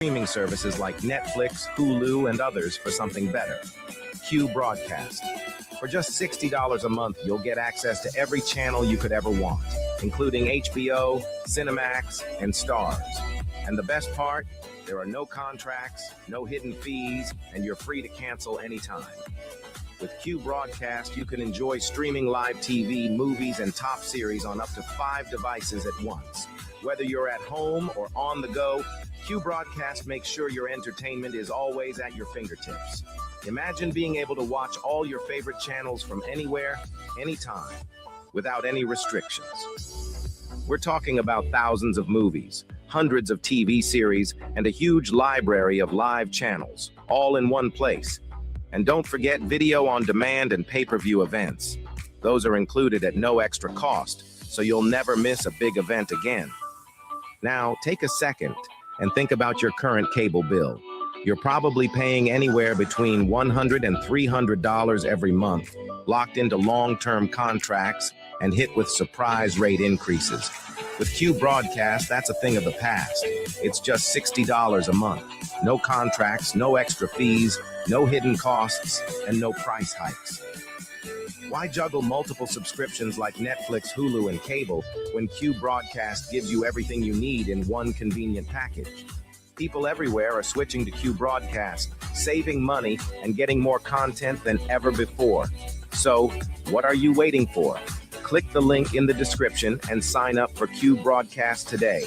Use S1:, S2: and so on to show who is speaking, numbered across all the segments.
S1: Streaming services like Netflix, Hulu, and others for something better. Q Broadcast. For just $60 a month, you'll get access to every channel you could ever want, including HBO, Cinemax, and Stars. And the best part? There are no contracts, no hidden fees, and you're free to cancel anytime. With Q Broadcast, you can enjoy streaming live TV, movies, and top series on up to 5 devices at once. Whether you're at home or on the go, Q Broadcast makes sure your entertainment is always at your fingertips. Imagine being able to watch all your favorite channels from anywhere, anytime, without any restrictions. We're talking about thousands of movies, hundreds of TV series, and a huge library of live channels, all in one place. And don't forget video on demand and pay-per-view events. Those are included at no extra cost, so you'll never miss a big event again. Now, take a second and think about your current cable bill. You're probably paying anywhere between $100 and $300 every month, locked into long-term contracts and hit with surprise rate increases. With Q Broadcast, that's a thing of the past. It's just $60 a month. No contracts, no extra fees, no hidden costs, and no price hikes. Why juggle multiple subscriptions like Netflix, Hulu, and cable when Q Broadcast gives you everything you need in one convenient package? People everywhere are switching to Q Broadcast, saving money and getting more content than ever before. So, what are you waiting for? Click the link in the description and sign up for Q Broadcast today.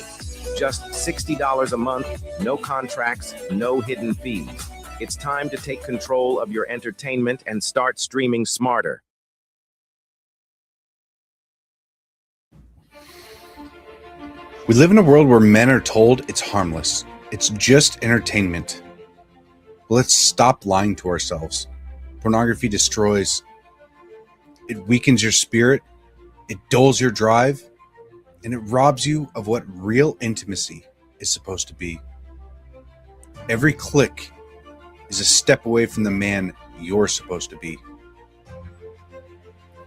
S1: Just $60 a month, no contracts, no hidden fees. It's time to take control of your entertainment and start streaming smarter.
S2: We live in a world where men are told it's harmless. It's just entertainment. But let's stop lying to ourselves. Pornography destroys. It weakens your spirit. It dulls your drive. And it robs you of what real intimacy is supposed to be. Every click is a step away from the man you're supposed to be.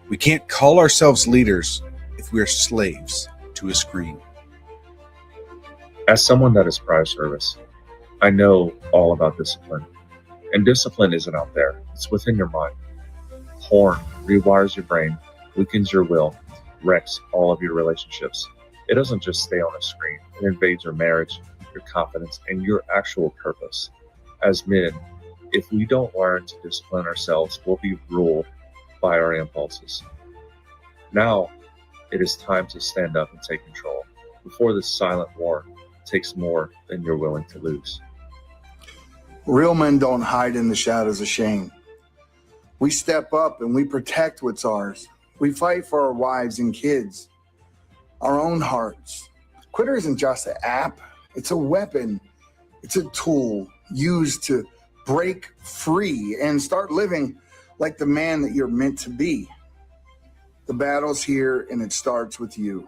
S2: We can't call ourselves leaders if we are slaves to a screen.
S3: As someone that is prior service, I know all about discipline. And discipline isn't out there, it's within your mind. Porn rewires your brain, weakens your will, wrecks all of your relationships. It doesn't just stay on a screen, it invades your marriage, your confidence, and your actual purpose. As men, if we don't learn to discipline ourselves, we'll be ruled by our impulses. Now, it is time to stand up and take control before this silent war takes more than you're willing to lose.
S4: Real men don't hide in the shadows of shame. We step up and we protect what's ours. We fight for our wives and kids, our own hearts. Twitter isn't just an app, it's a weapon. It's a tool used to break free and start living like the man that you're meant to be. The battle's here and it starts with you.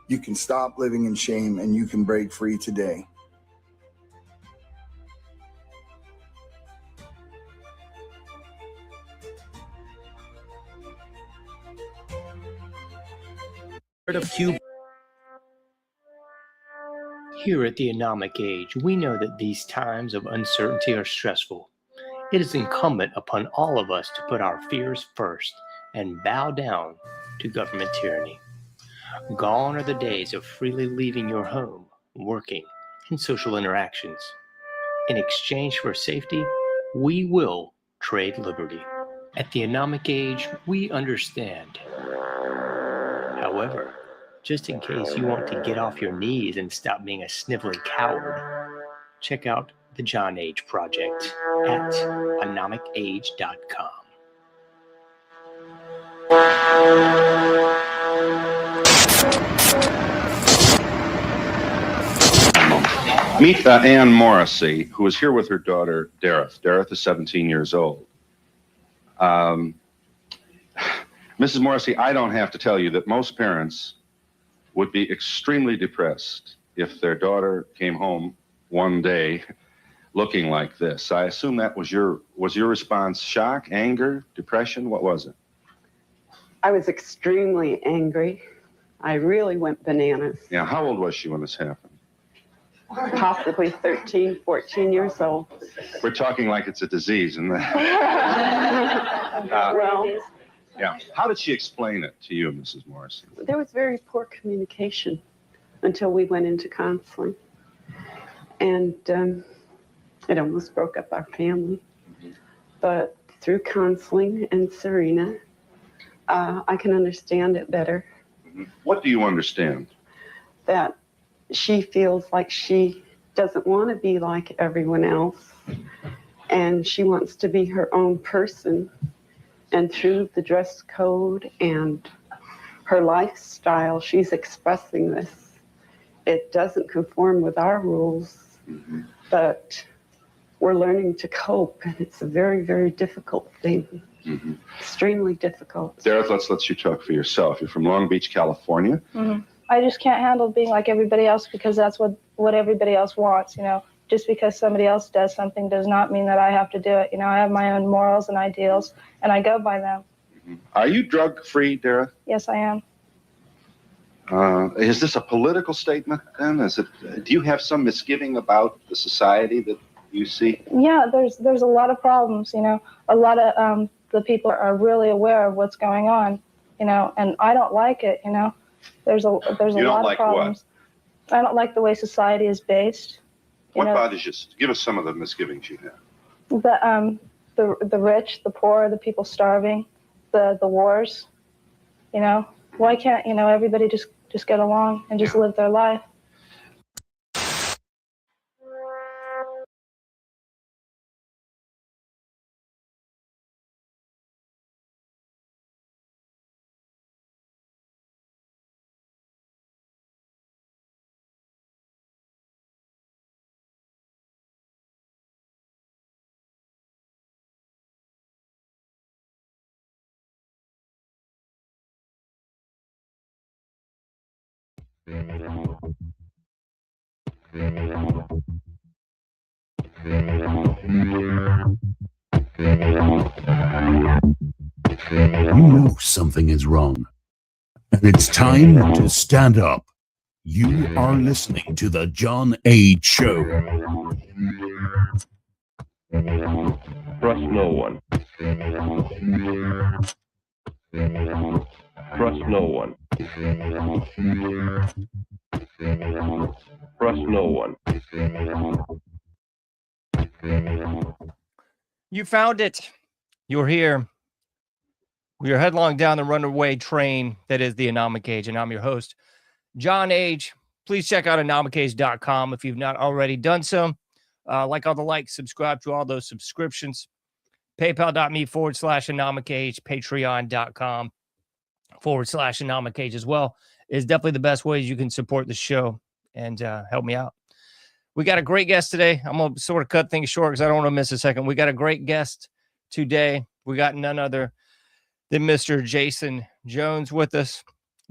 S4: You can stop living in shame and you can break free today.
S5: Here at the Anomic Age, we know that these times of uncertainty are stressful. It is incumbent upon all of us to put our fears first and bow down to government tyranny. Gone are the days of freely leaving your home, working, and social interactions. In exchange for safety, we will trade liberty. At the Anomic Age, we understand. However, just in case you want to get off your knees and stop being a sniveling coward, check out the John Age Project at anomicage.com.
S6: Meet Ann Morrissey, who is here with her daughter, Dareth. Dareth is 17 years old. Mrs. Morrissey, I don't have to tell you that most parents would be extremely depressed if their daughter came home one day looking like this. I assume that was your response shock, anger, depression? What was it?
S7: I was extremely angry. I really went bananas.
S6: Yeah, how old was she when this happened?
S7: possibly 13, 14 years old.
S6: We're talking like it's a disease, isn't it?
S7: Well,
S6: Yeah. How did she explain it to you, Mrs. Morrissey?
S7: there was very poor communication until we went into counseling. And it almost broke up our family. But through counseling and Serena, I can understand it better.
S6: What do you understand?
S7: That she feels like she doesn't want to be like everyone else, and she wants to be her own person. And through the dress code and her lifestyle, she's expressing this. It doesn't conform with our rules, but we're learning to cope, and it's a very, very difficult thing. Extremely difficult.
S6: Dareth, let's let you talk for yourself. You're from Long Beach, California.
S8: I just can't handle being like everybody else because that's what everybody else wants, you know. Just because somebody else does something does not mean that I have to do it. You know, I have my own morals and ideals, and I go by them.
S6: Are you drug-free, Dareth?
S8: Yes, I am.
S6: Is this a political statement, then? Do you have some misgiving about the society that you see?
S8: Yeah, there's a lot of problems, you know. A lot of the people are really aware of what's going on, you know, and I don't like it, you know. There's a lot of problems.
S6: What?
S8: I don't like the way society is based.
S6: What bothers you? Give us some of the misgivings you have.
S8: The rich, the poor, the people starving, the wars, you know. Why can't, you know, everybody just get along and just live their life?
S9: You know something is wrong, and it's time to stand up. You are listening to The John Age Show.
S10: Trust no one. Trust no one. Trust no one.
S11: You found it. You're here. We are headlong down the runaway train that is the Anomic Age, and I'm your host, John Age. Please check out anomicage.com if you've not already done so. Like all the likes, subscribe to all those subscriptions. PayPal.me/anomicage, Patreon.com/anomicage as well is definitely the best ways you can support the show and help me out. We got a great guest today. I'm going to sort of cut things short because I don't want to miss a second. We got a great guest today. We got none other than Mr. Jason Jones with us.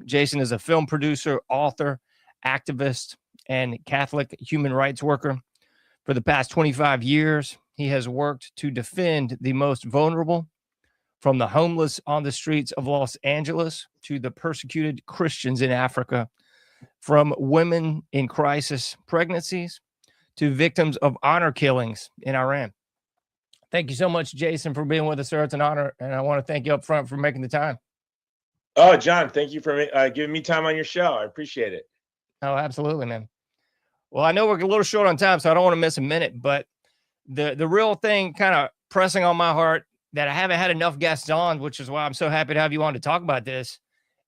S11: Jason is a film producer, author, activist, and Catholic human rights worker. For the past 25 years, he has worked to defend the most vulnerable, from the homeless on the streets of Los Angeles to the persecuted Christians in Africa, from women in crisis pregnancies to victims of honor killings in Iran. Thank you so much, Jason, for being with us, sir. It's an honor, and I want to thank you up front for making the time.
S12: Oh, John, thank you for giving me time on your show. I appreciate it.
S11: Oh, absolutely, man. Well, I know we're a little short on time, so I don't want to miss a minute, but the real thing kind of pressing on my heart that I haven't had enough guests on, which is why I'm so happy to have you on to talk about this,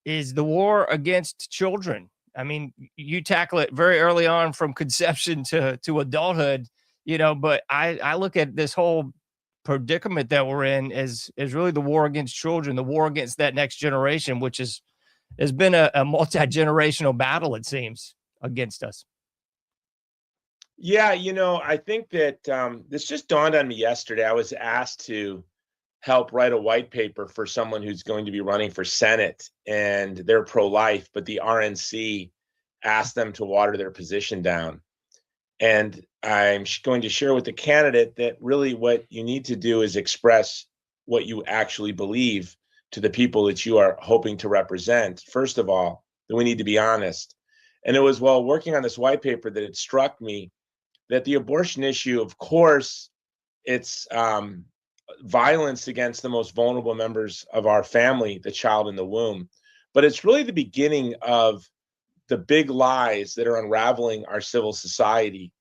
S11: is the war against children. I mean, you tackle it very early on from conception to adulthood, you know, but I look at this whole predicament that we're in as really the war against children, the war against that next generation, which has been a multi-generational battle, it seems, against us.
S12: Yeah, you know, I think that this just dawned on me yesterday. I was asked to help write a white paper for someone who's going to be running for Senate, and they're pro-life, but the RNC asked them to water their position down. And I'm going to share with the candidate that really what you need to do is express what you actually believe to the people that you are hoping to represent. First of all, that we need to be honest. And it was while working on this white paper that it struck me that the abortion issue, of course, it's violence against the most vulnerable members of our family, the child in the womb. But it's really the beginning of the big lies that are unraveling our civil society.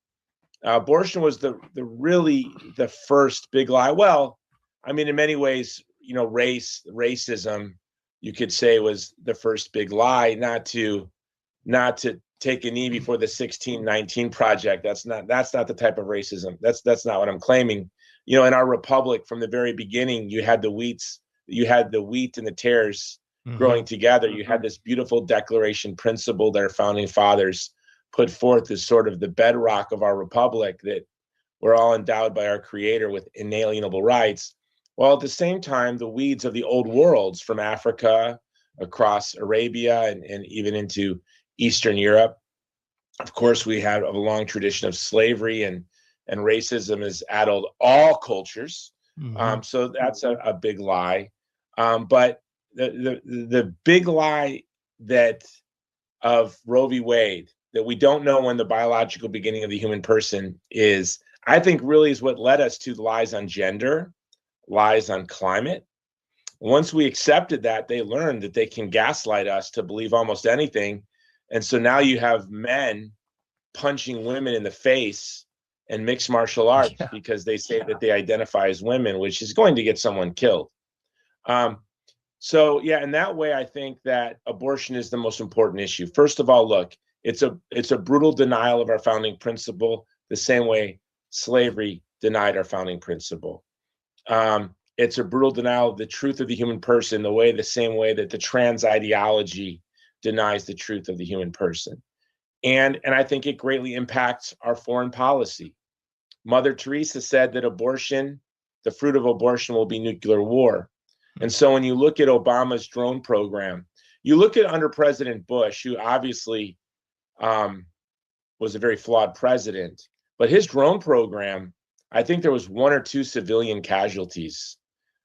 S12: Abortion was really the first big lie. Well, I mean, in many ways, racism, you could say, was the first big lie. Not to take a knee before the 1619 Project. That's not the type of racism. That's not what I'm claiming. In our republic, from the very beginning, you had the wheat and the tares growing together. You had this beautiful declaration principle that our founding fathers put forth as sort of the bedrock of our republic, that we're all endowed by our creator with inalienable rights. While at the same time, the weeds of the old worlds, from Africa across Arabia and even into Eastern Europe, of course, we have a long tradition of slavery, and racism has addled all cultures. So that's a big lie. But the big lie of Roe v. Wade, that we don't know when the biological beginning of the human person is, I think really is what led us to lies on gender, lies on climate. Once we accepted that, they learned that they can gaslight us to believe almost anything. And so now you have men punching women in the face in mixed martial arts because they say that they identify as women, which is going to get someone killed. So in that way, I think that abortion is the most important issue. First of all, look, it's a brutal denial of our founding principle, the same way slavery denied our founding principle. It's a brutal denial of the truth of the human person, the same way that the trans ideology denies the truth of the human person. And I think it greatly impacts our foreign policy. Mother Teresa said that the fruit of abortion will be nuclear war. And so when you look at Obama's drone program, you look at under President Bush, who obviously was a very flawed president, but his drone program, I think there was 1 or 2 civilian casualties,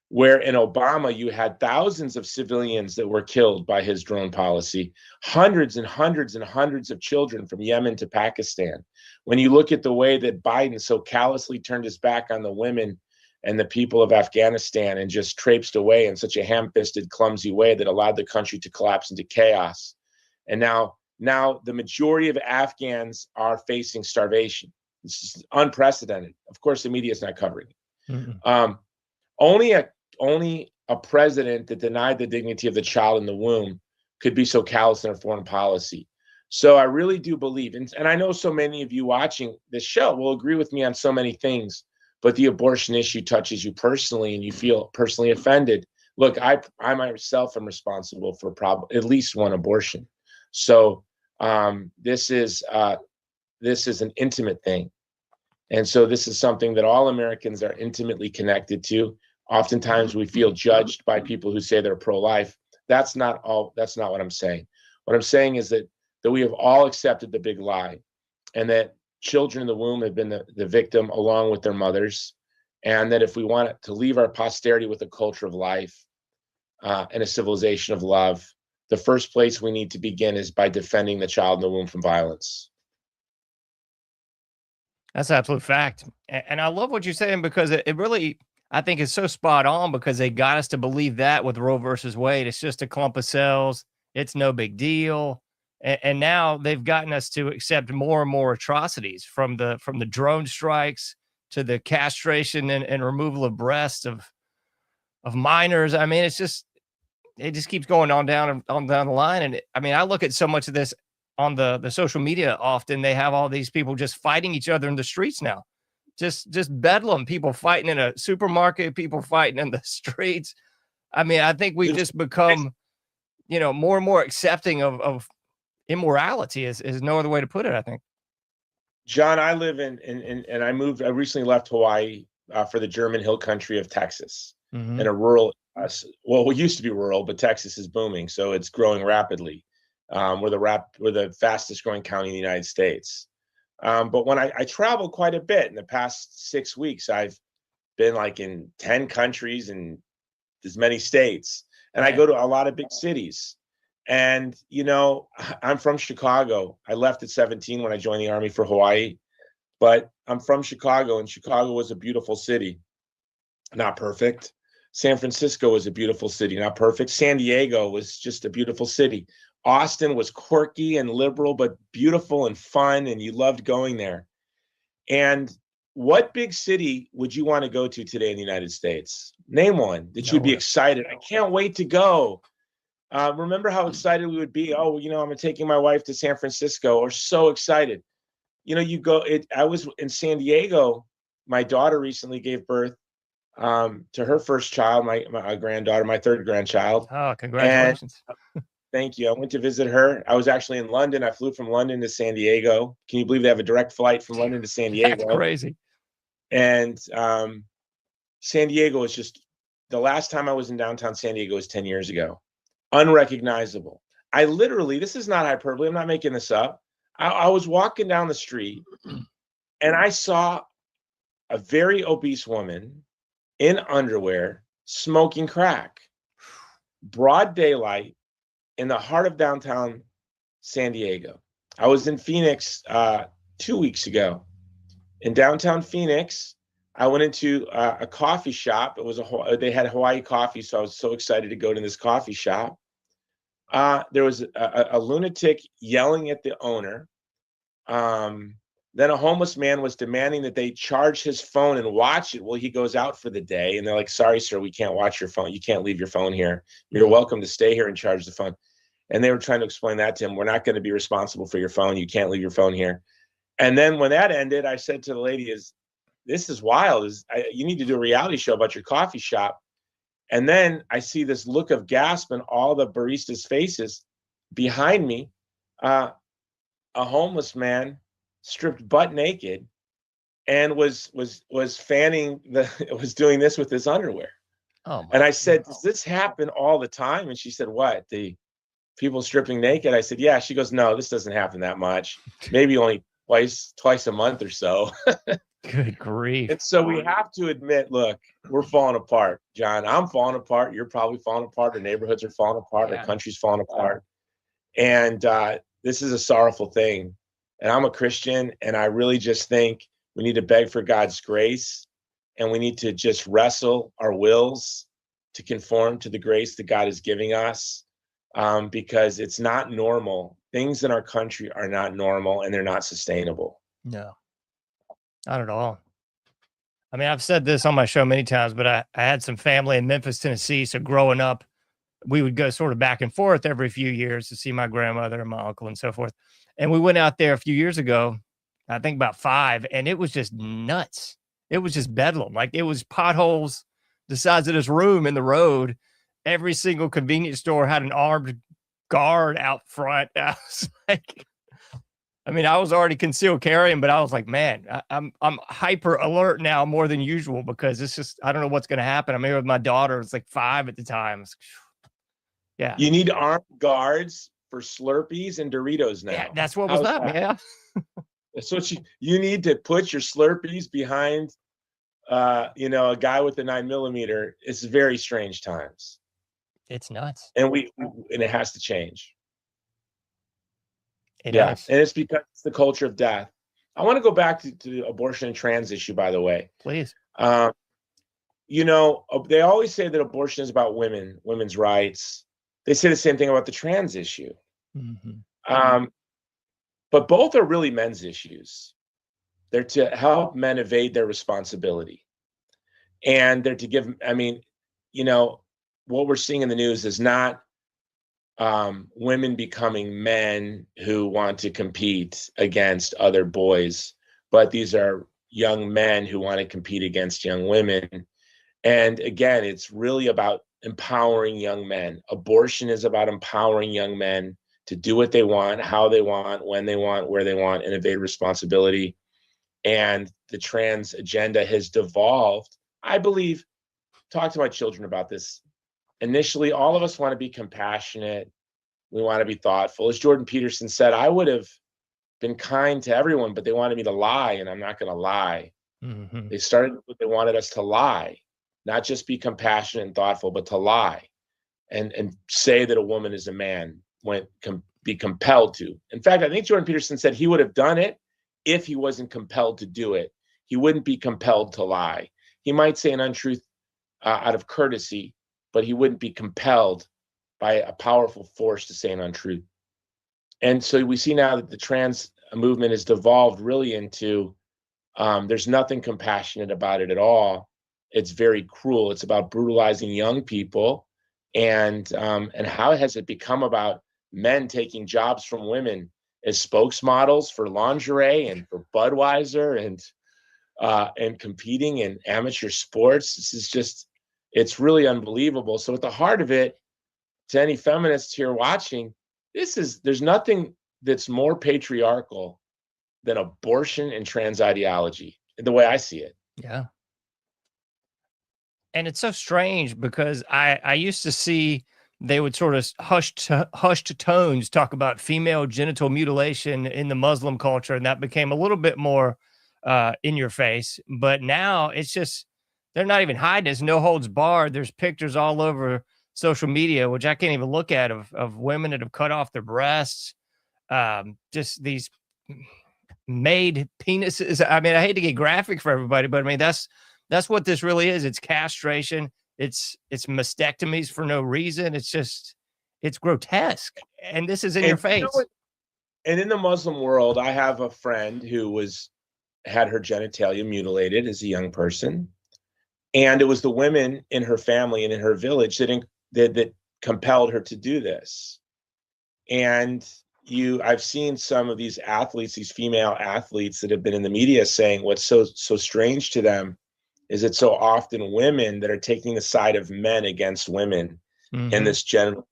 S12: where in Obama, you had thousands of civilians that were killed by his drone policy, hundreds and hundreds and hundreds of children from Yemen to Pakistan. When you look at the way that Biden so callously turned his back on the women and the people of Afghanistan and just traipsed away in such a ham-fisted, clumsy way that allowed the country to collapse into chaos. And now the majority of Afghans are facing starvation. This is unprecedented. Of course, the media is not covering it. Only a president that denied the dignity of the child in the womb could be so callous in our foreign policy. So I really do believe, and I know so many of you watching this show will agree with me on so many things, but the abortion issue touches you personally and you feel personally offended. Look, I myself am responsible for at least one abortion. So this is an intimate thing. And so this is something that all Americans are intimately connected to. Oftentimes we feel judged by people who say they're pro-life. That's not what I'm saying. What I'm saying is that we have all accepted the big lie, and that children in the womb have been the victim along with their mothers, and that if we want to leave our posterity with a culture of life and a civilization of love, the first place we need to begin is by defending the child in the womb from violence.
S11: That's absolute fact. And I love what you're saying, because it really, I think, is so spot on, because they got us to believe that with Roe versus Wade. It's just a clump of cells. It's no big deal. And now they've gotten us to accept more and more atrocities, from the drone strikes to the castration and removal of breasts of minors. I mean, it just keeps going on down the line. And I look at so much of this on the social media. Often they have all these people just fighting each other in the streets now, just bedlam, people fighting in a supermarket, people fighting in the streets. I think we've just become, more and more accepting of immorality is no other way to put it, I think.
S12: John, I live and I recently left Hawaii for the German hill country of Texas, in a rural, it used to be rural, but Texas is booming. So it's growing rapidly. We're the fastest growing county in the United States. But when I travel quite a bit in the past 6 weeks, I've been in 10 countries and as many states. And I go to a lot of big cities. And, I'm from Chicago. I left at 17 when I joined the Army for Hawaii. But I'm from Chicago, and Chicago was a beautiful city. Not perfect. San Francisco was a beautiful city. Not perfect. San Diego was just a beautiful city. Austin was quirky and liberal, but beautiful and fun, and you loved going there. And what big city would you want to go to today in the United States? Name one that you'd be excited. I can't wait to go. Remember how excited we would be? Oh, I'm taking my wife to San Francisco, or so excited. You go. I was in San Diego. My daughter recently gave birth to her first child, my granddaughter, my third grandchild.
S11: Oh, congratulations.
S12: And thank you. I went to visit her. I was actually in London. I flew from London to San Diego. Can you believe they have a direct flight from London to San Diego?
S11: That's crazy.
S12: And San Diego is just, the last time I was in downtown San Diego was 10 years ago. Unrecognizable. I literally, this is not hyperbole, I'm not making this up. I was walking down the street and I saw a very obese woman in underwear smoking crack. Broad daylight in the heart of downtown San Diego. I was in Phoenix 2 weeks ago. In downtown Phoenix, I went into a coffee shop. They had Hawaii coffee, so I was so excited to go to this coffee shop. There was a lunatic yelling at the owner. Then a homeless man was demanding that they charge his phone and watch it while he goes out for the day. And they're like, sorry, sir, we can't watch your phone. You can't leave your phone here. You're welcome to stay here and charge the phone. And they were trying to explain that to him. We're not going to be responsible for your phone. You can't leave your phone here. And then when that ended, I said to the lady, this is wild. You need to do a reality show about your coffee shop. And then I see this look of gasp in all the baristas' faces. Behind me, a homeless man stripped butt naked and was fanning was doing this with his underwear.
S11: Oh,
S12: and I said, does this happen all the time? And she said, what? The people stripping naked? I said, yeah. She goes, no, this doesn't happen that much. Maybe only twice a month or so.
S11: Good grief.
S12: And so we have to admit, look, we're falling apart, John. I'm falling apart. You're probably falling apart. Our neighborhoods are falling apart. Our country's falling apart. And this is a sorrowful thing. And I'm a Christian, and I really just think we need to beg for God's grace, and we need to just wrestle our wills to conform to the grace that God is giving us, because it's not normal. Things in our country are not normal, and they're not sustainable.
S11: No, not at all. I mean, I've said this on my show many times, but I had some family in Memphis, Tennessee. So growing up, we would go sort of back and forth every few years to see my grandmother and my uncle and so forth. And we went out there a few years ago, I think about 5, and it was just nuts. It was just bedlam. Like, it was potholes the size of this room in the road. Every single convenience store had an armed guard out front. I was like, I mean, I was already concealed carrying, but I was like, man, I'm hyper alert now more than usual, because it's just, I don't know what's going to happen. I'm here with my daughter. It's like 5 at the time. Yeah.
S12: You need armed guards for Slurpees and Doritos now.
S11: Yeah, that's what was up. Yeah.
S12: That's what you need to put your Slurpees behind, a guy with a 9mm. It's very strange times.
S11: It's nuts.
S12: And and it has to change.
S11: It is.
S12: And it's because it's the culture of death. I want to go back to the abortion and trans issue, by the way.
S11: Please.
S12: They always say that abortion is about women's rights. They say the same thing about the trans issue.
S11: Mm-hmm.
S12: But both are really men's issues. They're to help men evade their responsibility. And they're to give, what we're seeing in the news is not women becoming men who want to compete against other boys, but these are young men who want to compete against young women. And again, it's really about empowering young men. Abortion is about empowering young men to do what they want, how they want, when they want, where they want, and evade responsibility. And the trans agenda has devolved. I believe, talk to my children about this. Initially, all of us want to be compassionate. We want to be thoughtful. As Jordan Peterson said, I would have been kind to everyone, but they wanted me to lie, and I'm not going to lie.
S11: Mm-hmm.
S12: They wanted us to lie, not just be compassionate and thoughtful, but to lie and say that a woman is a man, be compelled to. In fact, I think Jordan Peterson said he would have done it if he wasn't compelled to do it. He wouldn't be compelled to lie. He might say an untruth out of courtesy, but he wouldn't be compelled by a powerful force to say an untruth. And so we see now that the trans movement has devolved really into there's nothing compassionate about it at all. It's very cruel. It's about brutalizing young people, and how has it become about men taking jobs from women as spokesmodels for lingerie and for Budweiser and competing in amateur sports? This is just, it's really unbelievable. So at the heart of it, to any feminists here watching, there's nothing that's more patriarchal than abortion and trans ideology, the way I see it.
S11: Yeah. And it's so strange because I used to see they would sort of hushed tones talk about female genital mutilation in the Muslim culture, and that became a little bit more in your face. But now it's just, they're not even hiding. It's no holds barred. There's pictures all over social media, which I can't even look at, of women that have cut off their breasts. Just these made penises. I mean, I hate to get graphic for everybody, but I mean, that's what this really is. It's castration. It's mastectomies for no reason. It's just, it's grotesque. And this is in your face.
S12: And in the Muslim world, I have a friend who had her genitalia mutilated as a young person. And it was the women in her family and in her village that compelled her to do this. And I've seen some of these athletes, these female athletes that have been in the media saying what's so strange to them is it's so often women that are taking the side of men against women in this general.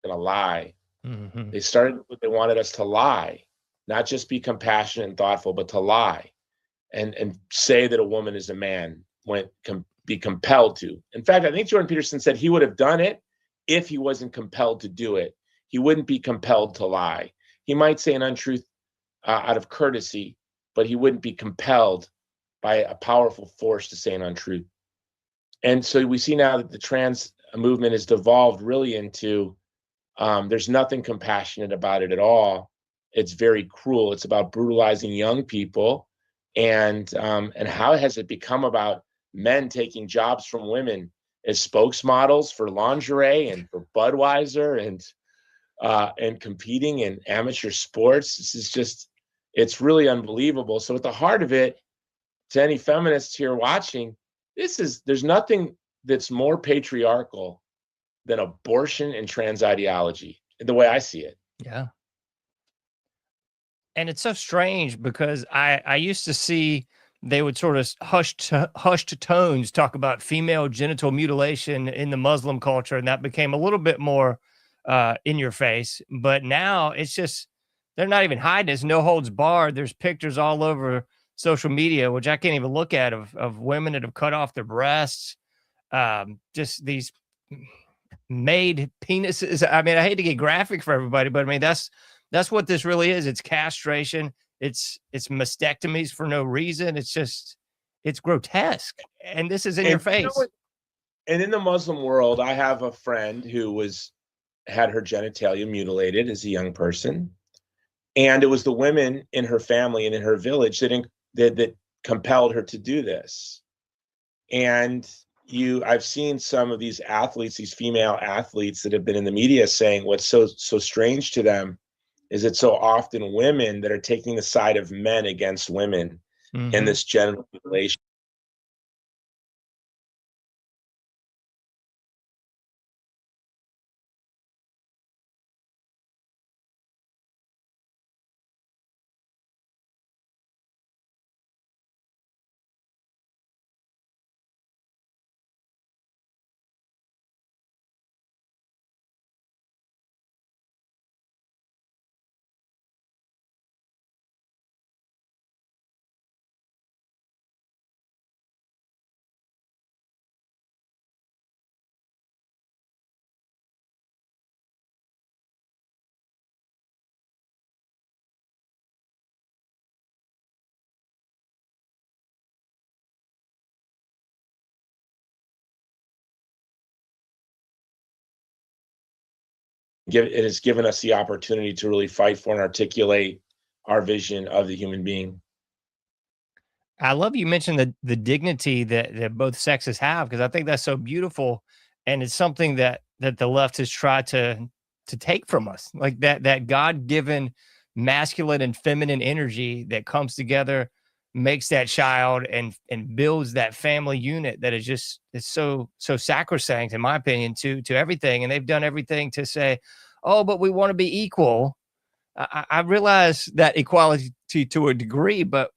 S12: Gonna lie. They wanted us to lie, not just be compassionate and thoughtful, but to lie and say that a woman is a man when be compelled to. In fact, I think Jordan Peterson said he would have done it if he wasn't compelled to do it. He wouldn't be compelled to lie. He might say an untruth out of courtesy, but he wouldn't be compelled by a powerful force to say an untruth. And so we see now that the trans movement has devolved really into there's nothing compassionate about it at all. It's very cruel. It's about brutalizing young people, and how has it become about men taking jobs from women as spokesmodels for lingerie and for Budweiser and competing in amateur sports? This is just, it's really unbelievable. So at the heart of it, to any feminists here watching, there's nothing that's more patriarchal than abortion and trans ideology, the way I see it.
S11: Yeah. And it's so strange because I used to see they would sort of hushed tones talk about female genital mutilation in the Muslim culture, and that became a little bit more in your face. But now it's just, they're not even hiding. It's no holds barred. There's pictures all over social media, which I can't even look at, of women that have cut off their breasts. Just these made penises. I mean, I hate to get graphic for everybody, but I mean, that's what this really is. It's castration. It's mastectomies for no reason. It's just, it's grotesque. And this is in your face.
S12: And in the Muslim world, I have a friend who had her genitalia mutilated as a young person. And it was the women in her family and in her village that compelled her to do this. And I've seen some of these athletes, these female athletes that have been in the media saying what's so strange to them is it's so often women that are taking the side of men against women in this general relation. It has given us the opportunity to really fight for and articulate our vision of the human being.
S11: I love you mentioned the dignity that both sexes have, because I think that's so beautiful, and it's something that the left has tried to take from us, like that God-given masculine and feminine energy that comes together, makes that child and builds that family unit that is so sacrosanct, in my opinion, to everything. And they've done everything to say, oh, but we want to be equal. I realize that equality to a degree, but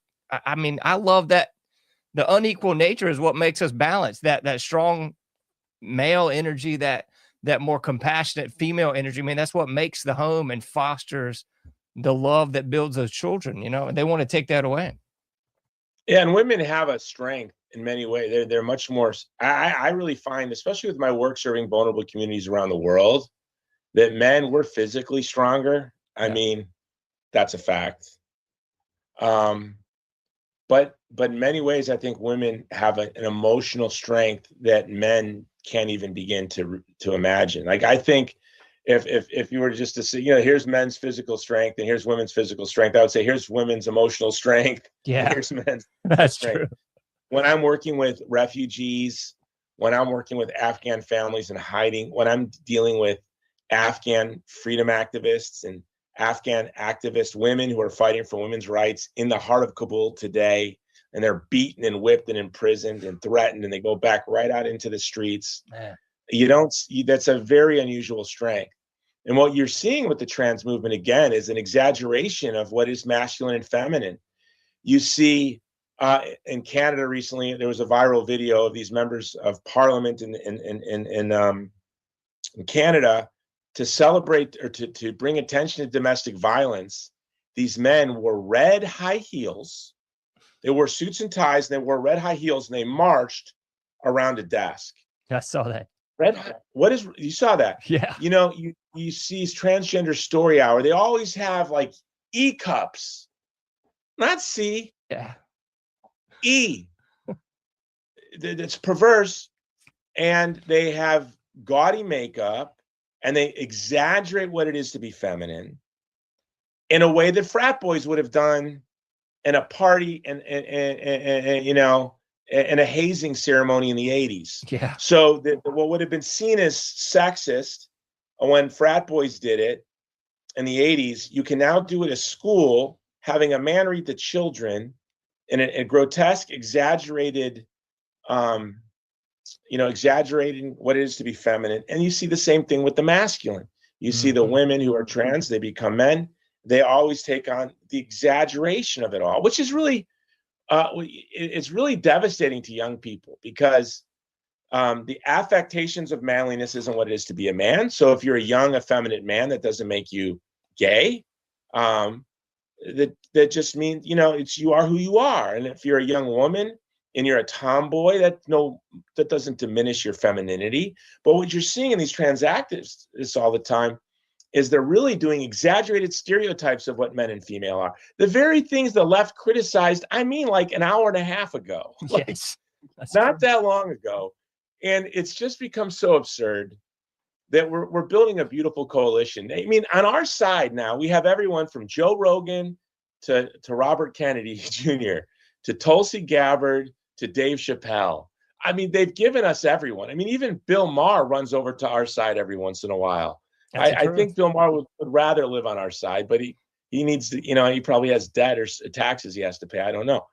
S11: I mean, I love that the unequal nature is what makes us balanced. That strong male energy, that more compassionate female energy. I mean, that's what makes the home and fosters the love that builds those children, and they want to take that away.
S12: Yeah, and women have a strength in many ways. They're much more. I really find, especially with my work serving vulnerable communities around the world, that men, we're physically stronger. I mean, that's a fact. But in many ways, I think women have an emotional strength that men can't even begin to imagine. Like, I think if you were just to say, here's men's physical strength and here's women's physical strength, I would say here's women's emotional strength.
S11: Yeah,
S12: here's men's
S11: that's
S12: strength.
S11: true.
S12: When I'm working with refugees, when I'm working with Afghan families in hiding, when I'm dealing with Afghan freedom activists and Afghan activist women who are fighting for women's rights in the heart of Kabul today, and they're beaten and whipped and imprisoned and threatened, and they go back right out into the streets.
S11: Man.
S12: That's a very unusual strength. And what you're seeing with the trans movement, again, is an exaggeration of what is masculine and feminine. You see, in Canada recently, there was a viral video of these members of parliament in Canada to celebrate or to bring attention to domestic violence. These men wore red high heels. They wore suits and ties, and they wore red high heels, and they marched around a desk.
S11: I saw that.
S12: You saw that?
S11: Yeah.
S12: You see transgender story hour. They always have like E cups, not C.
S11: Yeah.
S12: E. That's perverse. And they have gaudy makeup, and they exaggerate what it is to be feminine in a way that frat boys would have done in a party and in a hazing ceremony in the 80s.
S11: Yeah.
S12: So what would have been seen as sexist when frat boys did it in the 80s, you can now do it at school, having a man read the children in a grotesque, exaggerated, exaggerating what it is to be feminine. And you see the same thing with the masculine. You see the women who are trans, they become men. They always take on the exaggeration of it all, which is really, it's really devastating to young people, because the affectations of manliness isn't what it is to be a man. So if you're a young, effeminate man, that doesn't make you gay. That just means, you are who you are. And if you're a young woman and you're a tomboy, that doesn't diminish your femininity. But what you're seeing in these trans activists all the time is they're really doing exaggerated stereotypes of what men and female are. The very things the left criticized, like an hour and a half ago.
S11: Yes.
S12: Not that long ago. And it's just become so absurd that we're building a beautiful coalition. I mean, on our side now, we have everyone from Joe Rogan to Robert Kennedy Jr., to Tulsi Gabbard, to Dave Chappelle. I mean, they've given us everyone. I mean, even Bill Maher runs over to our side every once in a while. I think Bill Maher would rather live on our side, but he needs to, he probably has debt or taxes he has to pay. I don't know.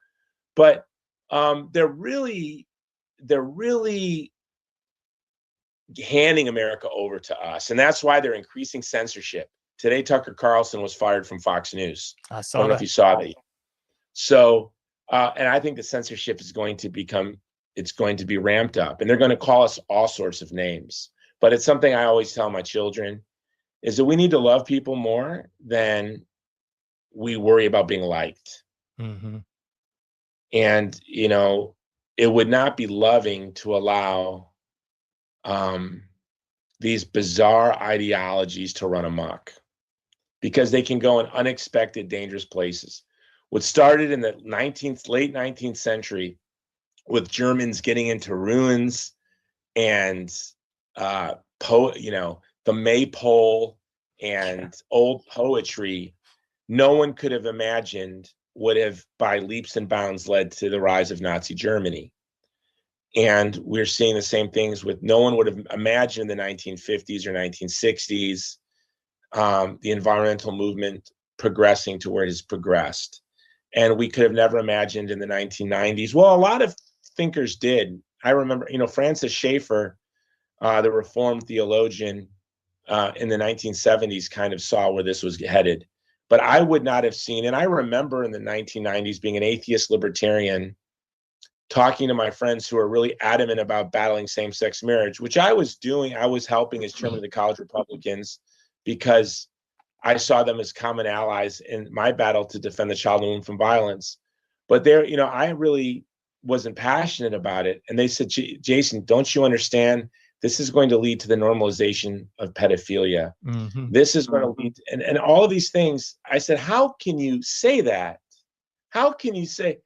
S12: But they're really handing America over to us. And that's why they're increasing censorship. Today, Tucker Carlson was fired from Fox News.
S11: I
S12: don't know if you saw that. So, and I think the censorship is going to be ramped up, and they're going to call us all sorts of names. But it's something I always tell my children, is that we need to love people more than we worry about being liked.
S11: Mm-hmm.
S12: And, it would not be loving to allow these bizarre ideologies to run amok, because they can go in unexpected, dangerous places. What started in the late 19th century with Germans getting into ruins and the maypole and old poetry, no one could have imagined would have by leaps and bounds led to the rise of Nazi Germany. And we're seeing the same things with no one would have imagined in the 1950s or 1960s, the environmental movement progressing to where it has progressed. And we could have never imagined in the 1990s. Well, a lot of thinkers did. I remember, Francis Schaeffer, the Reformed theologian in the 1970s, kind of saw where this was headed. But I would not have seen, and I remember in the 1990s being an atheist libertarian, talking to my friends who are really adamant about battling same-sex marriage, which I was doing. I was helping as chairman of the College Republicans because I saw them as common allies in my battle to defend the child and woman from violence. But there, I really wasn't passionate about it. And they said, Jason, don't you understand? This is going to lead to the normalization of pedophilia.
S11: Mm-hmm.
S12: This is going to lead to, and all of these things. I said, how can you say that? How can you say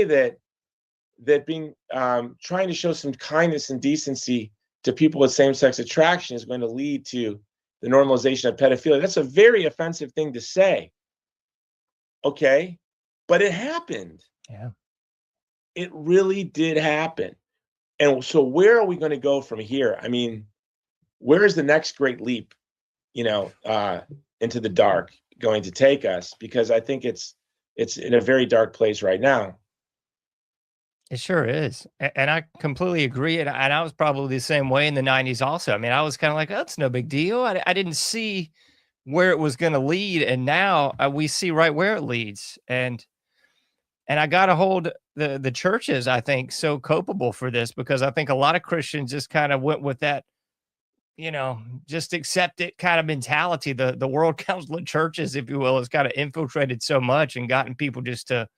S12: that being trying to show some kindness and decency to people with same-sex attraction is going to lead to the normalization of pedophilia? That's a very offensive thing to say. Okay, but it happened.
S11: Yeah,
S12: it really did happen. And so where are we going to go from here? I mean, where is the next great leap, into the dark going to take us? Because I think it's in a very dark place right now.
S11: it sure is. And I completely agree. And I was probably the same way in the 90s also. I mean, I was kind of like, oh, it's no big deal. I didn't see where it was going to lead. And now we see right where it leads. And I got to hold the churches, I think, so culpable for this, because I think a lot of Christians just kind of went with that, just accept it kind of mentality. The World Council of Churches, if you will, has kind of infiltrated so much and gotten people just to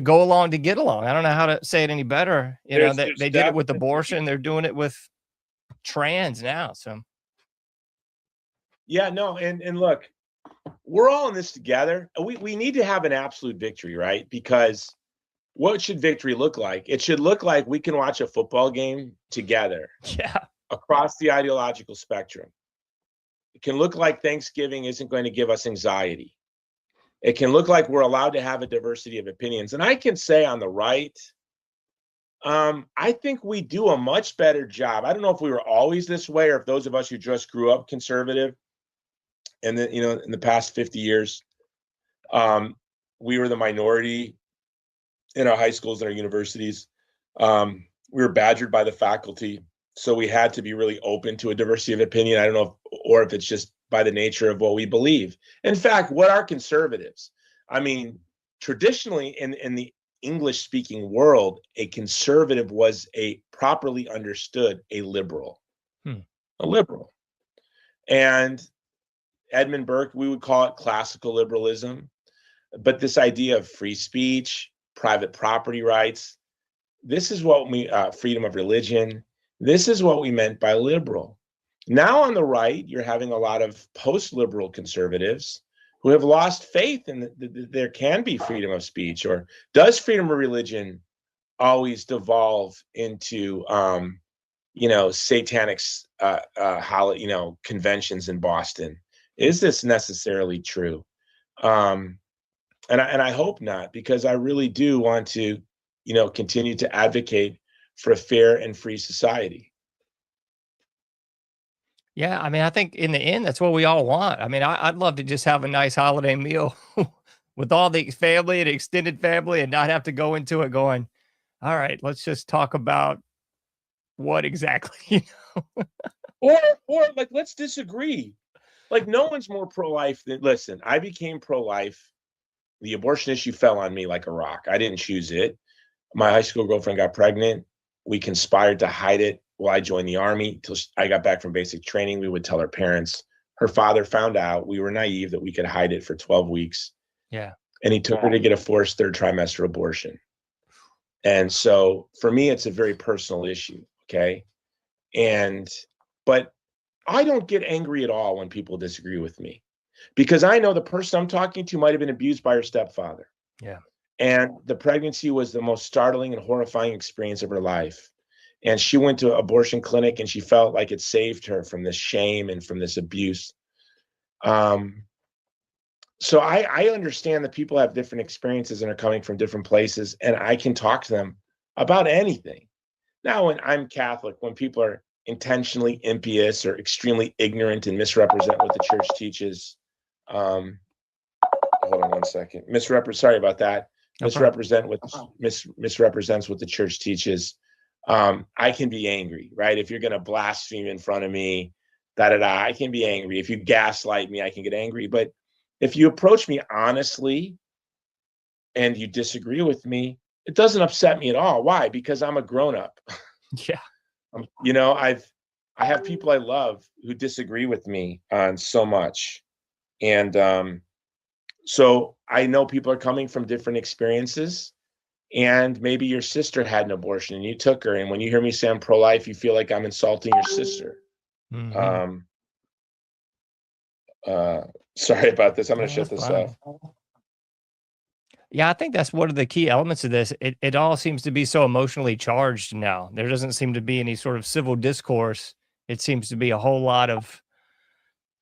S11: go along to get along. I don't know how to say it any better. They did it with abortion. They're doing it with trans now. So.
S12: Yeah, no. And look, we're all in this together. We need to have an absolute victory, right? Because what should victory look like? It should look like we can watch a football game together.
S11: Yeah.
S12: Across the ideological spectrum. It can look like Thanksgiving isn't going to give us anxiety. It can look like we're allowed to have a diversity of opinions. And I can say on the right, I think we do a much better job. I don't know if we were always this way, or if those of us who just grew up conservative and then, in the past 50 years, we were the minority in our high schools and our universities. We were badgered by the faculty. So we had to be really open to a diversity of opinion. I don't know if it's just by the nature of what we believe. In fact, what are conservatives? I mean, traditionally in the English-speaking world, a conservative was a properly understood a liberal. A liberal. And Edmund Burke, we would call it classical liberalism. But this idea of free speech, private property rights, this is what freedom of religion, this is what we meant by liberal. Now on the right, you're having a lot of post-liberal conservatives who have lost faith in that there can be freedom of speech, or does freedom of religion always devolve into, satanic, conventions in Boston? Is this necessarily true? And I hope not, because I really do want to, continue to advocate for a fair and free society.
S11: Yeah, I mean, I think in the end, that's what we all want. I mean, I'd love to just have a nice holiday meal with all the family and extended family and not have to go into it going, all right, let's just talk about what exactly,
S12: or like, let's disagree. Like, no one's more pro-life than, listen, I became pro-life. The abortion issue fell on me like a rock. I didn't choose it. My high school girlfriend got pregnant. We conspired to hide it while I joined the Army. Till I got back from basic training, we would tell her parents. Her father found out. We were naive that we could hide it for 12 weeks.
S11: Yeah.
S12: And he took her to get a forced third trimester abortion. And so for me, it's a very personal issue. Okay. But I don't get angry at all when people disagree with me, because I know the person I'm talking to might have been abused by her stepfather.
S11: Yeah.
S12: And the pregnancy was the most startling and horrifying experience of her life. And she went to an abortion clinic and she felt like it saved her from this shame and from this abuse. So I understand that people have different experiences and are coming from different places, and I can talk to them about anything. Now, when I'm Catholic, when people are intentionally impious or extremely ignorant and misrepresent what the church teaches, hold on one second. Sorry about that.
S11: No problem.
S12: Misrepresents what the church teaches. I can be angry, right? If you're going to blaspheme in front of me, I can be angry. If you gaslight me, I can get angry. But if you approach me honestly and you disagree with me, it doesn't upset me at all. Why? Because I'm a grown-up.
S11: Yeah.
S12: You know, I have people I love who disagree with me on so much. And so I know people are coming from different experiences. And maybe your sister had an abortion and you took her. And when you hear me say I'm pro-life, you feel like I'm insulting your sister.
S11: Mm-hmm.
S12: Sorry about this. I'm going to
S11: No,
S12: shut this
S11: that's
S12: off.
S11: Yeah, I think that's one of the key elements of this. It all seems to be so emotionally charged now. There doesn't seem to be any sort of civil discourse. It seems to be a whole lot of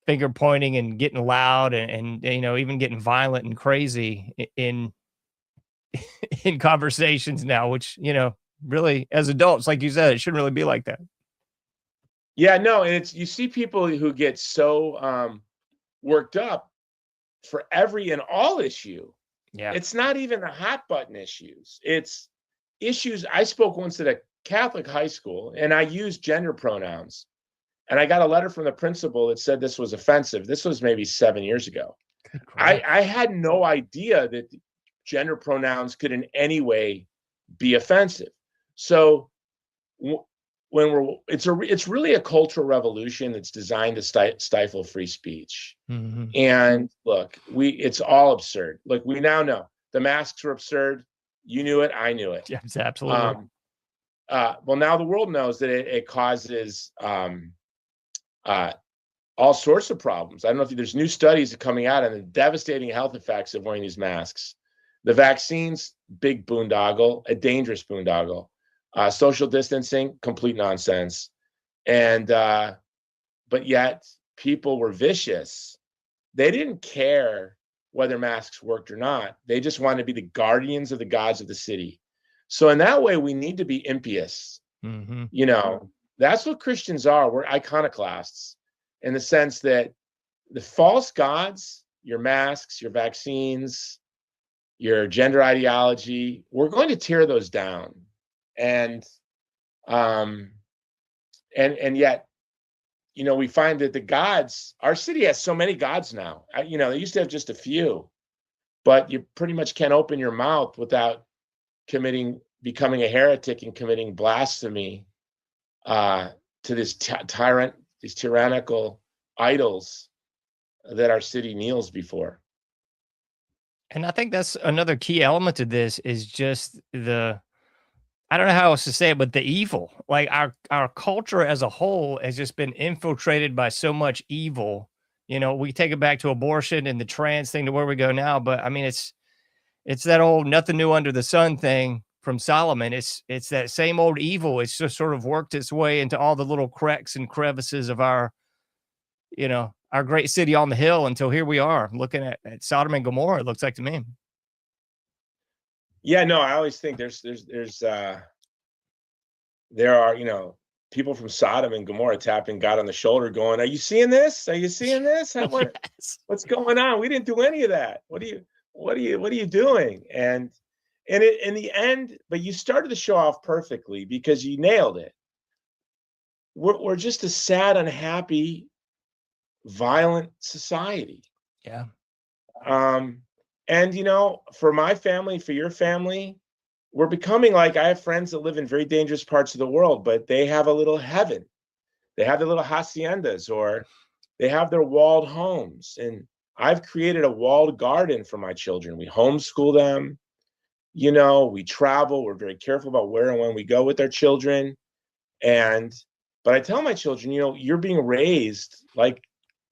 S11: finger pointing and getting loud and you know, even getting violent and crazy in in conversations now, which, you know, really as adults, like you said, it shouldn't really be like that.
S12: Yeah, no, and it's you see people who get so worked up for every and all issue.
S11: Yeah.
S12: It's not even the hot button issues. It's issues. I spoke once at a Catholic high school and I used gender pronouns. And I got a letter from the principal that said this was offensive. This was maybe 7 years ago. I had no idea that gender pronouns could in any way be offensive. So it's really a cultural revolution that's designed to stifle free speech.
S11: Mm-hmm.
S12: And look, it's all absurd. Look, we now know the masks were absurd. You knew it. I knew it.
S11: Yes, absolutely.
S12: Well, now the world knows that it causes all sorts of problems. I don't know if there's new studies coming out on the devastating health effects of wearing these masks. The vaccines, big boondoggle, a dangerous boondoggle. Social distancing, complete nonsense. And but yet people were vicious. They didn't care whether masks worked or not. They just wanted to be the guardians of the gods of the city. So in that way, we need to be impious.
S11: Mm-hmm.
S12: You know, that's what Christians are. We're iconoclasts in the sense that the false gods, your masks, your vaccines, your gender ideology, we're going to tear those down. And yet, you know, we find that the gods, our city has so many gods now. You know, they used to have just a few, but you pretty much can't open your mouth without becoming a heretic and committing blasphemy to this these tyrannical idols that our city kneels before.
S11: And I think that's another key element to this is just I don't know how else to say it, but the evil. Like our culture as a whole has just been infiltrated by so much evil. You know, we take it back to abortion and the trans thing to where we go now, but I mean it's that old nothing new under the sun thing from Solomon. It's that same old evil. It's just sort of worked its way into all the little cracks and crevices of our, you know, our great city on the hill until here we are looking at Sodom and Gomorrah, it looks like to me.
S12: Yeah, no, I always think there are, you know, people from Sodom and Gomorrah tapping God on the shoulder going, are you seeing this? Are you seeing this?
S11: Yes.
S12: What's going on? We didn't do any of that. What are you doing? And in the end, but you started the show off perfectly because you nailed it. We're just a sad, unhappy, violent society.
S11: Yeah.
S12: And you know, for my family, for your family, we're becoming like, I have friends that live in very dangerous parts of the world, but they have a little heaven. They have their little haciendas, or they have their walled homes. And I've created a walled garden for my children. We homeschool them. You know, we travel. We're very careful about where and when we go with our children. But I tell my children, you know, you're being raised like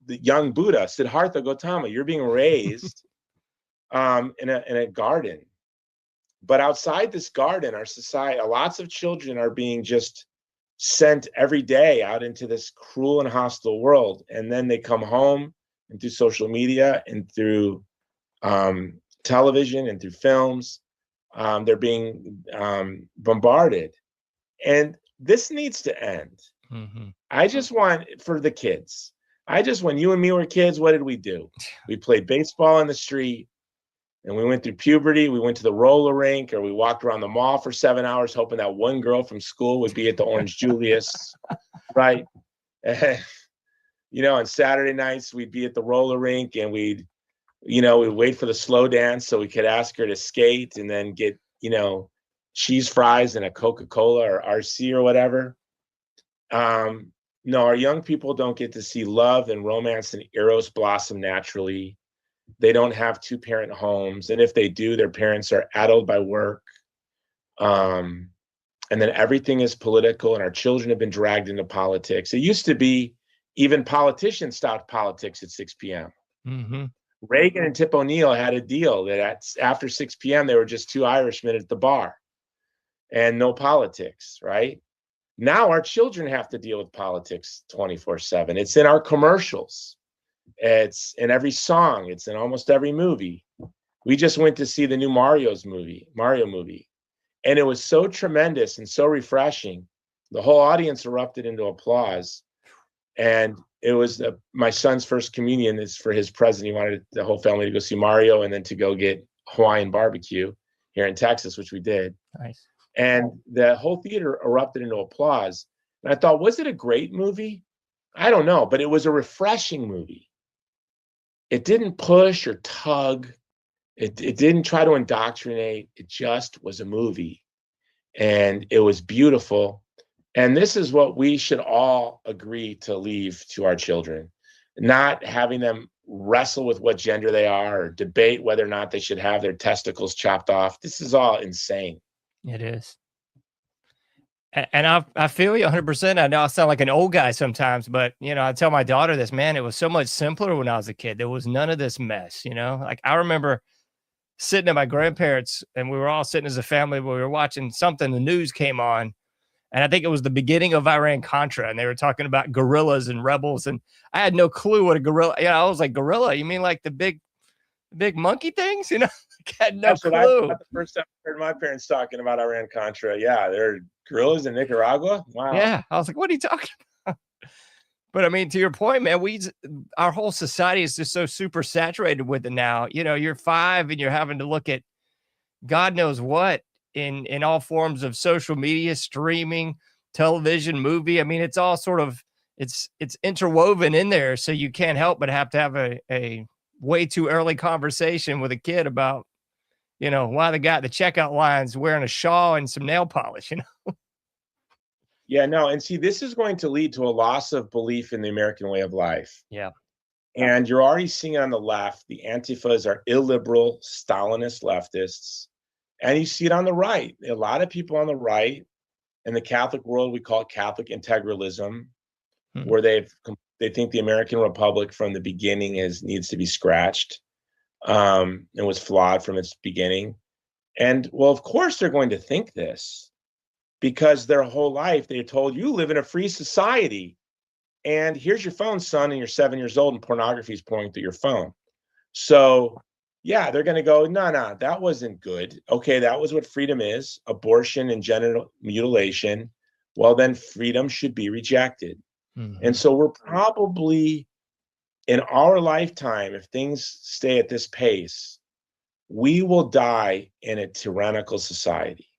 S12: the young Buddha, Siddhartha Gautama. You're being raised in a garden. But outside this garden, our society, lots of children are being just sent every day out into this cruel and hostile world. And then they come home and through social media and through television and through films. They're being bombarded. And this needs to end.
S11: Mm-hmm.
S12: I just want, for the kids, when you and me were kids, what did we do? We played baseball in the street, and we went through puberty. We went to the roller rink, or we walked around the mall for 7 hours, hoping that one girl from school would be at the Orange Julius, right? On Saturday nights, we'd be at the roller rink, and we'd wait for the slow dance so we could ask her to skate and then get, cheese fries and a Coca-Cola or RC or whatever. No, our young people don't get to see love and romance and eros blossom naturally. They don't have two-parent homes. And if they do, their parents are addled by work. And then everything is political, and our children have been dragged into politics. It used to be even politicians stopped politics at 6 p.m.
S11: Mm-hmm.
S12: Reagan and Tip O'Neill had a deal that after 6 p.m., they were just two Irishmen at the bar and no politics, right? Now our children have to deal with politics 24/7. It's in our commercials. It's in every song. It's in almost every movie. We just went to see the new Mario movie. And it was so tremendous and so refreshing. The whole audience erupted into applause. And it was my son's first communion. Is for his present. He wanted the whole family to go see Mario and then to go get Hawaiian barbecue here in Texas, which we did.
S11: Nice.
S12: And the whole theater erupted into applause. And I thought, was it a great movie? I don't know, but it was a refreshing movie. It didn't push or tug. It didn't try to indoctrinate. It just was a movie. And it was beautiful. And this is what we should all agree to leave to our children, not having them wrestle with what gender they are or debate whether or not they should have their testicles chopped off. This is all insane.
S11: It is. And I feel you 100%. I know I sound like an old guy sometimes, but, I tell my daughter this, man, it was so much simpler when I was a kid. There was none of this mess, Like I remember sitting at my grandparents, and we were all sitting as a family, we were watching something, the news came on, and I think it was the beginning of Iran-Contra, and they were talking about guerrillas and rebels, and I had no clue what a guerrilla, I was like, gorilla? You mean like the big monkey things? I had no
S12: That's
S11: clue.
S12: What I thought the first time I heard my parents talking about Iran-Contra. Yeah, they're guerrillas in Nicaragua. Wow.
S11: Yeah, I was like, what are you talking about? But I mean, to your point, man, our whole society is just so super saturated with it now. You're 5 and you're having to look at God knows what in all forms of social media, streaming, television, movie. I mean, it's all sort of it's interwoven in there, so you can't help but have to have a way too early conversation with a kid about why the guy at the checkout line's wearing a shawl and some nail polish.
S12: Yeah, no, and see, this is going to lead to a loss of belief in the American way of life.
S11: Yeah.
S12: And you're already seeing it on the left. The Antifas are illiberal, Stalinist leftists. And you see it on the right. A lot of people on the right, in the Catholic world, we call it Catholic integralism, where they think the American Republic from the beginning needs to be scratched and was flawed from its beginning. And, well, of course they're going to think this, because their whole life they're told, you live in a free society, and here's your phone, son, and you're 7 years old and pornography is pouring through your phone. So yeah, they're going to go, no, that wasn't good. Okay, that was what freedom is, abortion and genital mutilation. Well, then freedom should be rejected. Mm-hmm. And so we're probably, in our lifetime, if things stay at this pace, we will die in a tyrannical society,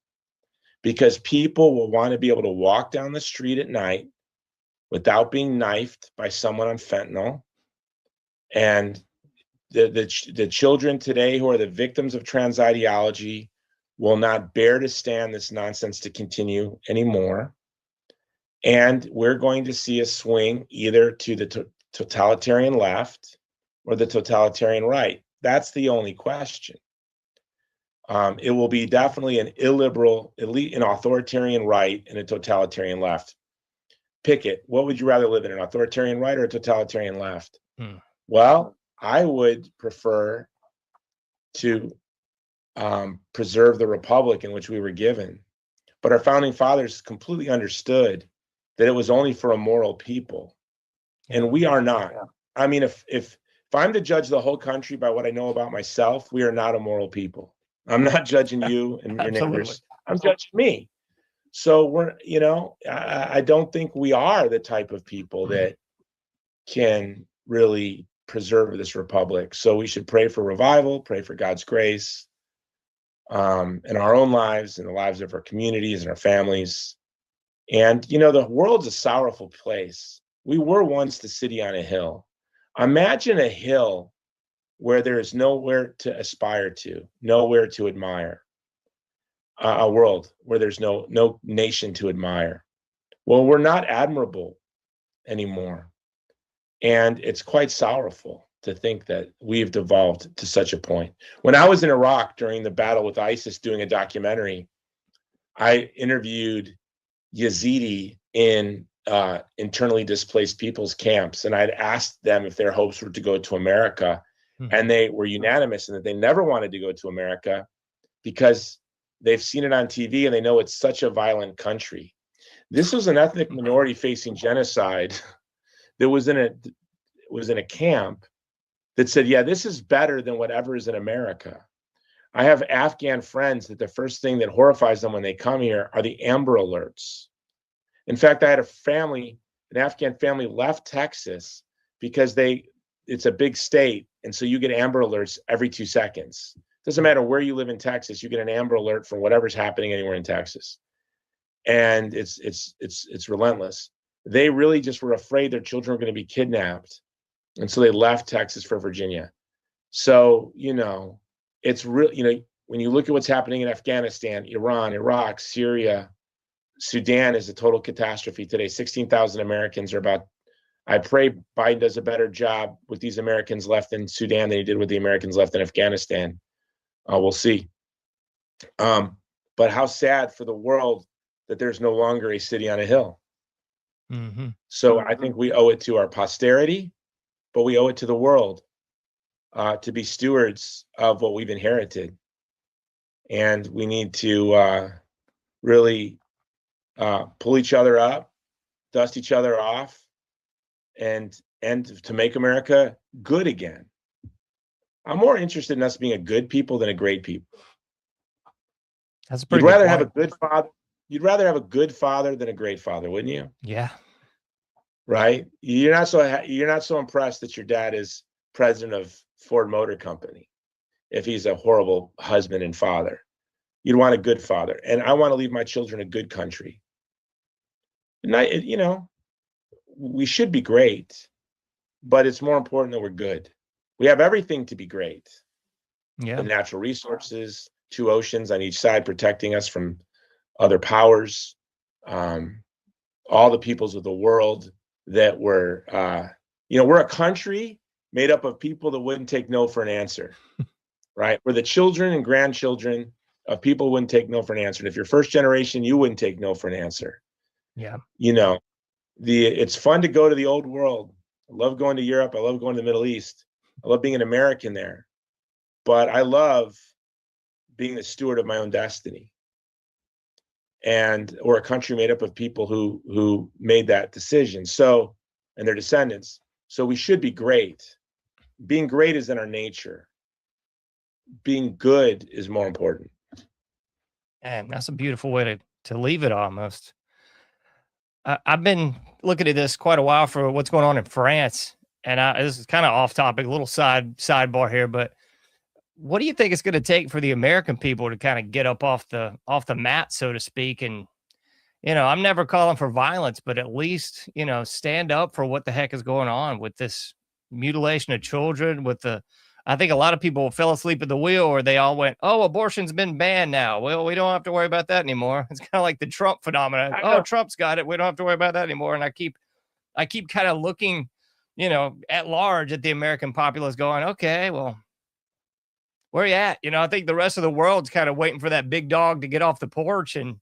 S12: because people will want to be able to walk down the street at night without being knifed by someone on fentanyl. And the children today who are the victims of trans ideology will not bear to stand this nonsense to continue anymore. And we're going to see a swing either to the totalitarian left or the totalitarian right. That's the only question. It will be definitely an illiberal, an authoritarian right and a totalitarian left. Pick it. What would you rather live in, an authoritarian right or a totalitarian left? Well, I would prefer to preserve the republic in which we were given. But our founding fathers completely understood that it was only for a moral people. And we are not. I mean, if if I'm to judge the whole country by what I know about myself, we are not a moral people. I'm not judging you and your neighbors. I'm judging me. So we're, I don't think we are the type of people that can really preserve this republic. So we should pray for revival, pray for God's grace in our own lives, in the lives of our communities and our families. And, the world's a sorrowful place. We were once the city on a hill. Imagine a hill where there is nowhere to aspire to, nowhere to admire. A world where there's no nation to admire. Well, we're not admirable anymore. And it's quite sorrowful to think that we've devolved to such a point. When I was in Iraq during the battle with ISIS doing a documentary, I interviewed Yazidi in internally displaced people's camps. And I'd asked them if their hopes were to go to America. And they were unanimous in that they never wanted to go to America because they've seen it on TV and they know it's such a violent country. This was an ethnic minority facing genocide that was in a camp that said, yeah, this is better than whatever is in America. I have Afghan friends that the first thing that horrifies them when they come here are the Amber Alerts. In fact, I had an Afghan family left Texas because it's a big state. And so you get Amber Alerts every 2 seconds. Doesn't matter where you live in Texas, you get an Amber Alert from whatever's happening anywhere in Texas. And it's relentless. They really just were afraid their children were going to be kidnapped. And so they left Texas for Virginia. So, it's real, when you look at what's happening in Afghanistan, Iran, Iraq, Syria, Sudan is a total catastrophe today. 16,000 Americans are about. I pray Biden does a better job with these Americans left in Sudan than he did with the Americans left in Afghanistan. We'll see. But how sad for the world that there's no longer a city on a hill.
S11: Mm-hmm.
S12: So I think we owe it to our posterity, but we owe it to the world to be stewards of what we've inherited. And we need to really pull each other up, dust each other off, and to make America good again. I'm more interested in us being a good people than a great people.
S11: That's a pretty
S12: You'd rather
S11: good
S12: have a
S11: point.
S12: good father. You'd rather have a good father than a great father, wouldn't you?
S11: Yeah.
S12: Right? You're not so impressed that your dad is president of Ford Motor Company if he's a horrible husband and father. You'd want a good father. And I want to leave my children a good country. And we should be great, but it's more important that we're good. We have everything to be great.
S11: Yeah.
S12: The natural resources, 2 oceans on each side protecting us from other powers, all the peoples of the world that were, we're a country made up of people that wouldn't take no for an answer, right? We're the children and grandchildren of people who wouldn't take no for an answer. And if you're first generation, you wouldn't take no for an answer.
S11: Yeah.
S12: It's fun to go to the old world. I love going to Europe. I love going to the Middle East. I love being an American there. But I love being the steward of my own destiny. And we're a country made up of people who made that decision. So, and their descendants. So we should be great. Being great is in our nature. Being good is more important.
S11: And that's a beautiful way to leave it almost. I've been looking at this quite a while for what's going on in France. And this is kind of off topic, a little sidebar here, but what do you think it's going to take for the American people to kind of get up off the mat, so to speak? And, I'm never calling for violence, but at least, stand up for what the heck is going on with this mutilation of children, I think a lot of people fell asleep at the wheel, or they all went, oh, abortion's been banned now. Well, we don't have to worry about that anymore. It's kind of like the Trump phenomenon. Oh, Trump's got it. We don't have to worry about that anymore. And I keep kind of looking, at large at the American populace going, okay, well, where are you at? I think the rest of the world's kind of waiting for that big dog to get off the porch and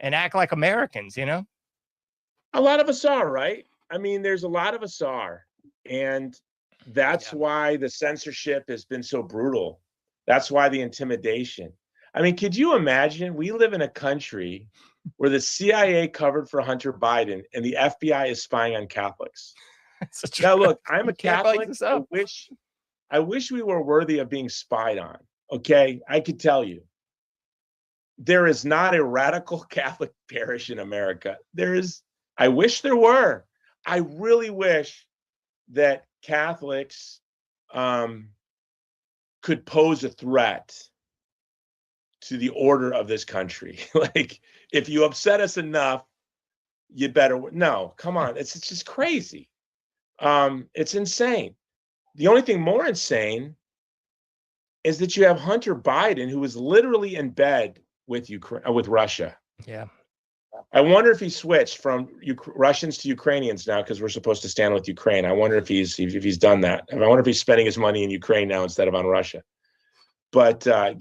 S11: act like Americans, A
S12: lot of us are, right? I mean, there's a lot of us are. And that's why the censorship has been so brutal. That's why the intimidation. I mean, could you imagine? We live in a country where the CIA covered for Hunter Biden and the FBI is spying on Catholics. Now, look, I'm a
S11: can't make
S12: Catholic.
S11: this up.
S12: I wish we were worthy of being spied on. Okay, I could tell you, there is not a radical Catholic parish in America. I wish there were. I really wish that Catholics could pose a threat to the order of this country. Like, if you upset us enough, you better. No, come on. It's just crazy. It's insane. The only thing more insane is that you have Hunter Biden, who is literally in bed with Russia.
S11: Yeah.
S12: I wonder if he switched from Russians to Ukrainians now because we're supposed to stand with Ukraine. I wonder if he's done that. I wonder if he's spending his money in Ukraine now instead of on Russia. But I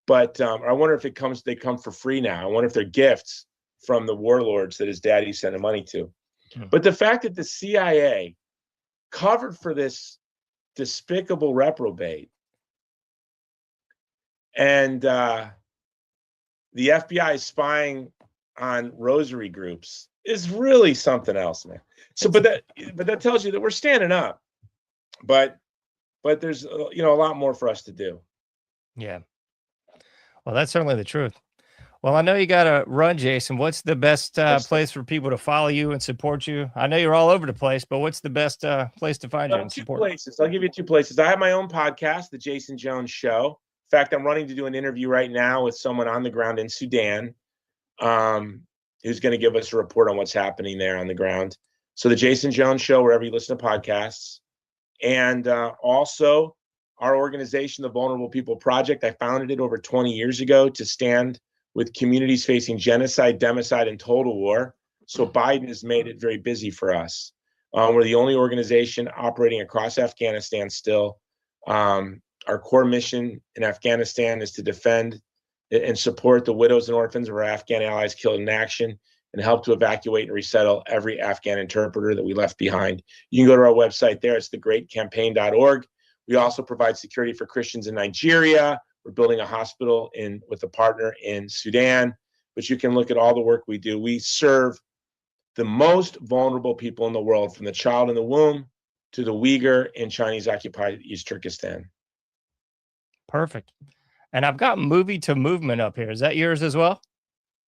S12: wonder if they come for free now. I wonder if they're gifts from the warlords that his daddy sent him money to. But the fact that the CIA covered for this despicable reprobate, and the FBI is spying on rosary groups is really something else, man. So, but that tells you that we're standing up, but there's a lot more for us to do.
S11: Yeah. Well, that's certainly the truth. Well, I know you got to run, Jason. What's the best place for people to follow you and support you? I know you're all over the place, but what's the best place to find you and support?
S12: 2 places. I'll give you 2 places. I have my own podcast, The Jason Jones Show. In fact, I'm running to do an interview right now with someone on the ground in Sudan, who's going to give us a report on what's happening there on the ground. So The Jason Jones Show, wherever you listen to podcasts. And also our organization, the Vulnerable People Project. I founded it over 20 years ago to stand with communities facing genocide, democide, and total war. So Biden has made it very busy for us. We're the only organization operating across Afghanistan still. Our core mission in Afghanistan is to defend and support the widows and orphans of our Afghan allies killed in action and help to evacuate and resettle every Afghan interpreter that we left behind. You can go to our website there. It's thegreatcampaign.org. We also provide security for Christians in Nigeria. We're building a hospital with a partner in Sudan. But you can look at all the work we do. We serve the most vulnerable people in the world, from the child in the womb to the Uyghur in Chinese-occupied East Turkestan.
S11: Perfect. And I've got Movie to Movement up here. Is that yours as well?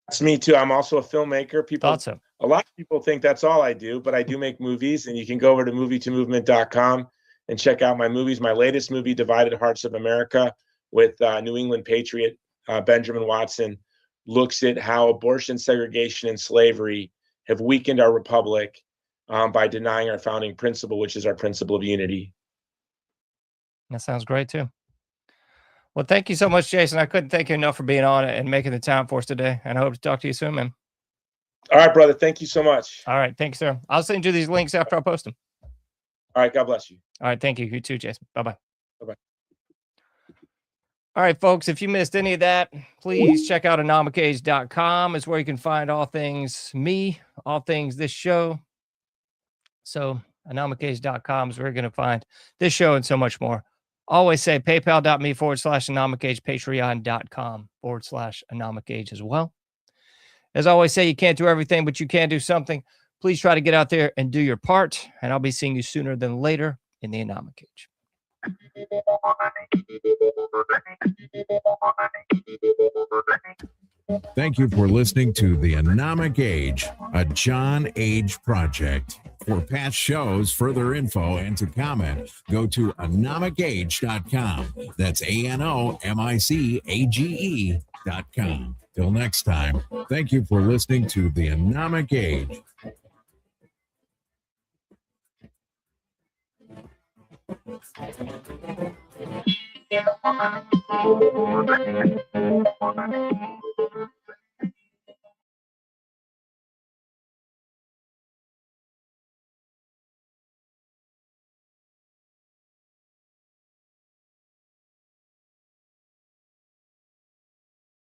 S12: That's me too. I'm also a filmmaker.
S11: Thought so.
S12: A lot of people think that's all I do, but I do make movies, and you can go over to movieToMovement.com and check out my movies. My latest movie, Divided Hearts of America, with New England patriot Benjamin Watson, looks at how abortion, segregation, and slavery have weakened our republic by denying our founding principle, which is our principle of unity.
S11: That sounds great too. Well, thank you so much, Jason. I couldn't thank you enough for being on it and making the time for us today. And I hope to talk to you soon, man.
S12: All right, brother. Thank you so much.
S11: All right. Thanks, sir. I'll send you these links after I post them.
S12: All right. God bless you.
S11: All right. Thank you. You too, Jason. Bye-bye.
S12: Bye-bye.
S11: All right, folks, if you missed any of that, please check out anomicage.com. It's where you can find all things me, all things this show. So anomicage.com is where you're going to find this show and so much more. Always say paypal.me/anomicage, patreon.com/anomicage as well. As I always say, you can't do everything, but you can do something. Please try to get out there and do your part, and I'll be seeing you sooner than later in the Anomic Age.
S9: Thank you for listening to The Anomic Age, a John Age project. For past shows, further info, and to comment, go to anomicage.com. That's ANOMICAGE.com. Till next time, thank you for listening to The Anomic Age.